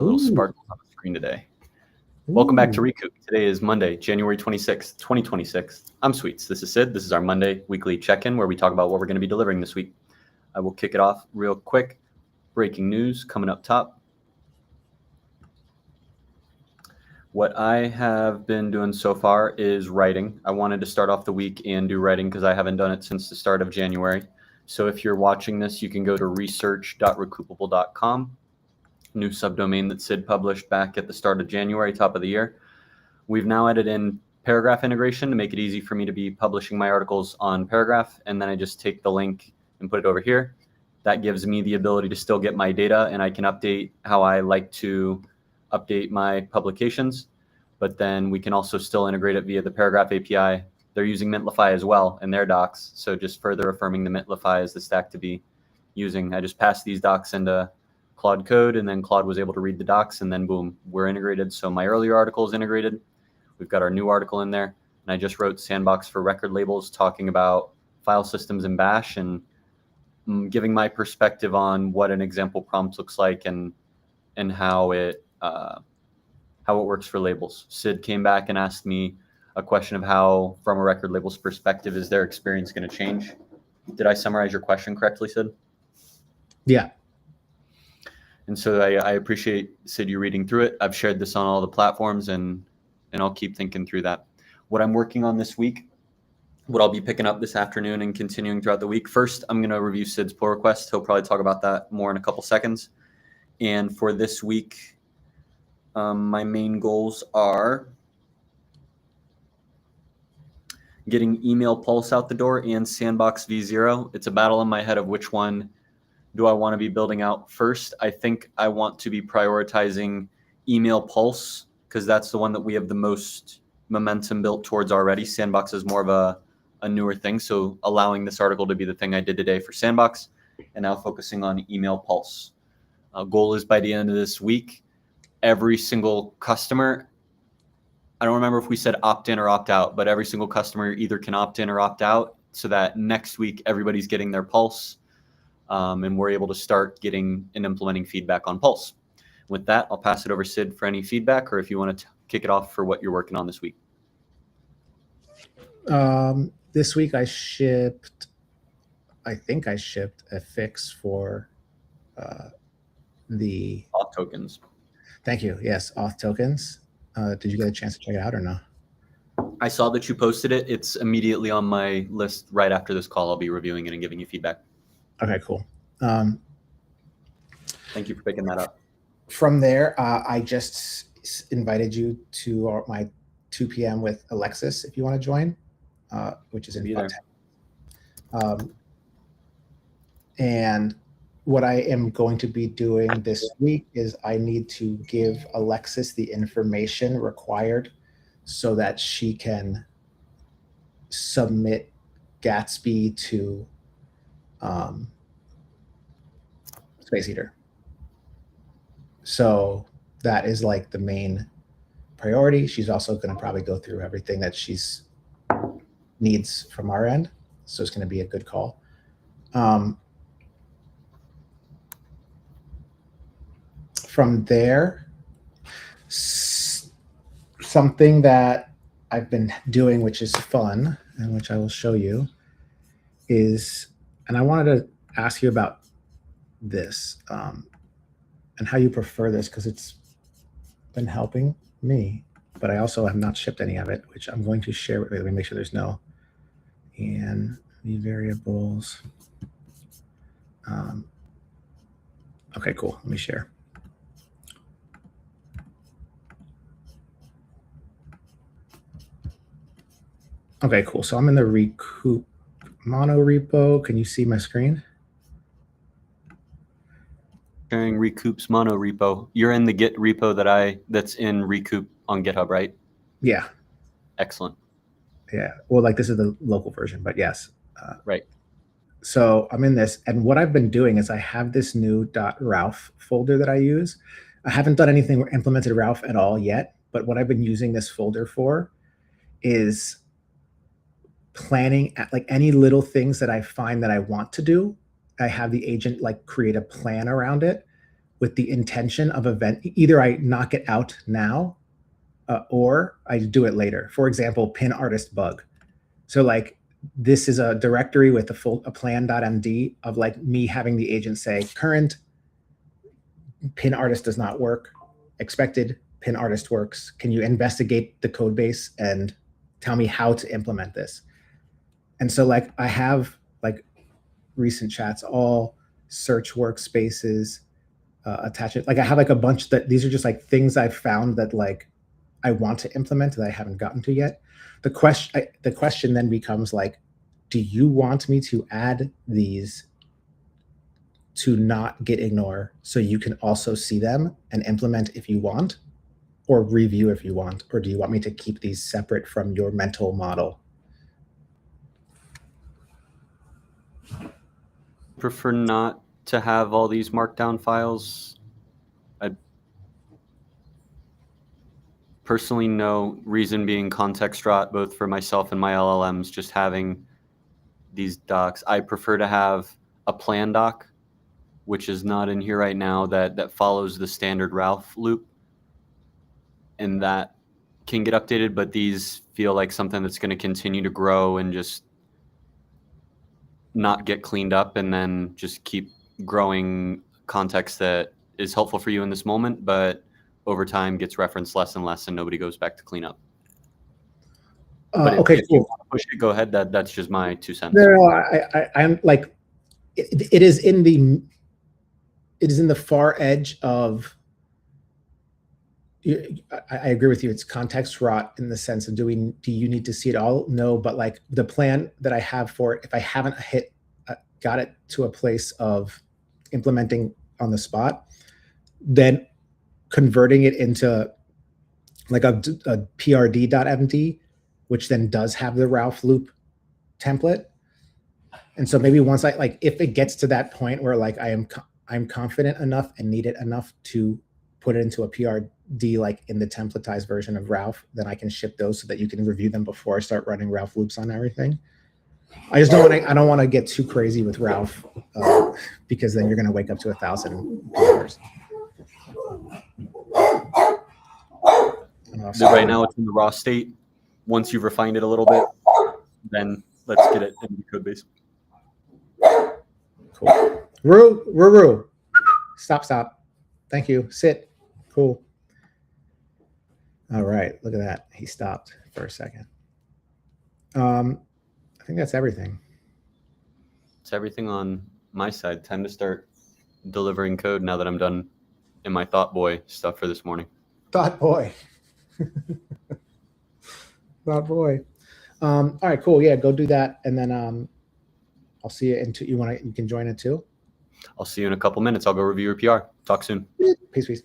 Little Ooh. sparkles on the screen today. Welcome back to Ooh. Recoup. Today is Monday, January 26th, 2026. I'm Sweets. This is Sid. This is our Monday weekly check-in where we talk about what we're going to be delivering this week. I will kick it off real quick. Breaking news coming up top. What I have been doing so far is writing. I wanted to start off the week and do writing because I haven't done it since the start of January. So if you're watching this, you can go to research.recoupable.com. New subdomain that Sid published back at the start of January, top of the year. We've now added in paragraph integration to make it easy for me to be publishing my articles on Paragraph, and then I just take the link and put it over here. That gives me the ability to still get my data, and I can update how I like to update my publications, but then we can also still integrate it via the Paragraph API. They're using Mintlify as well in their docs, so just further affirming the Mintlify as the stack to be using. I just passed these docs into Claude Code, and then Claude was able to read the docs, and then boom, we're integrated. So my earlier article is integrated. We've got our new article in there, and I just wrote Sandbox for record labels talking about file systems in Bash and giving my perspective on what an example prompt looks like and how it works for labels. Sid came back and asked me a question of how, from a record label's perspective, is their experience going to change? Did I summarize your question correctly, Sid? Yeah. And so I appreciate, Sid, you reading through it. I've shared this on all the platforms, and I'll keep thinking through that. What I'm working on this week, what I'll be picking up this afternoon and continuing throughout the week. First, I'm going to review Sid's pull request. He'll probably talk about that more in a couple seconds. And for this week, my main goals are getting email pulse out the door and Sandbox v0. It's a battle in my head of which one do I want to be building out first. I think I want to be prioritizing email pulse because that's the one that we have the most momentum built towards already. Sandbox is more of a newer thing, so allowing this article to be the thing I did today for Sandbox, and now focusing on email pulse. Goal is by the end of this week, every single customer, I don't remember if we said opt in or opt out, but every single customer either can opt in or opt out so that next week everybody's getting their pulse. And we're able to start getting and implementing feedback on Pulse. With that, I'll pass it over to Sid for any feedback, or if you want to kick it off for what you're working on this week. This week I think I shipped a fix for the auth tokens. Thank you. Yes, auth tokens. Did you get a chance to check it out or no? I saw that you posted it. It's immediately on my list right after this call. I'll be reviewing it and giving you feedback. Okay, cool. Thank you for picking that up. From there, I just invited you to my 2 p.m. with Alexis if you want to join, which is in about 10. And what I am going to be doing this week is I need to give Alexis the information required so that she can submit Gatsby to Space Heater. So that is like the main priority. She's also going to probably go through everything that she's needs from our end. So it's going to be a good call. From there, something that I've been doing, which is fun and which I will show you is, and I wanted to ask you about this and how you prefer this because it's been helping me, but I also have not shipped any of it, which I'm going to share. Let me make sure there's no and the variables. Okay, cool. Let me share. Okay, cool. So I'm in the Recoup mono repo. Can you see my screen? Sharing Recoup's mono repo. You're in the Git repo that's in Recoup on GitHub, right? Yeah. Excellent. Yeah. Well, like this is the local version, but yes. Right. So I'm in this, and what I've been doing is I have this new .ralph folder that I use. I haven't done anything or implemented Ralph at all yet, but what I've been using this folder for is planning at like any little things that I find that I want to do. I have the agent like create a plan around it with the intention of event. Either I knock it out now or I do it later. For example, pin artist bug. So like this is a directory with a plan.md of like me having the agent say current pin artist does not work, expected pin artist works. Can you investigate the code base and tell me how to implement this? And so like I have like recent chats, all search workspaces, attach it. Like I have like a bunch that these are just like things I've found that like I want to implement that I haven't gotten to yet. The question then becomes like, do you want me to add these to not get ignore so you can also see them and implement if you want, or review if you want, or do you want me to keep these separate from your mental model? Prefer not to have all these markdown files. I personally no reason being context rot, both for myself and my LLMs, just having these docs. I prefer to have a plan doc, which is not in here right now, that follows the standard Ralph loop, and that can get updated, but these feel like something that's going to continue to grow and just not get cleaned up, and then just keep growing context that is helpful for you in this moment, but over time gets referenced less and less and nobody goes back to clean up. But Okay, if cool. you want to push it, go ahead. That's just my 2 cents. No, I'm like, it is in the far edge of, I agree with you. It's context rot in the sense of do you need to see it all? No, but like the plan that I have for it, if I haven't got it to a place of implementing on the spot, then converting it into like a prd.md, which then does have the Ralph loop template. And so maybe once if it gets to that point where like I'm confident enough and need it enough to put it into a PRD, like in the templatized version of Ralph, then I can ship those so that you can review them before I start running Ralph loops on everything. I just I don't want to get too crazy with Ralph because then you're going to wake up to 1,000 PRs. Right now it's in the raw state. Once you've refined it a little bit, then let's get it in the code base. Cool. Ruru. Stop. Thank you. Sit. Cool. All right. Look at that. He stopped for a second. I think that's everything. It's everything on my side. Time to start delivering code now that I'm done in my Thought Boy stuff for this morning. Thought Boy. Thought Boy. All right, cool. Yeah, go do that. And then I'll see you in you can join it too? I'll see you in a couple minutes. I'll go review your PR. Talk soon. Peace.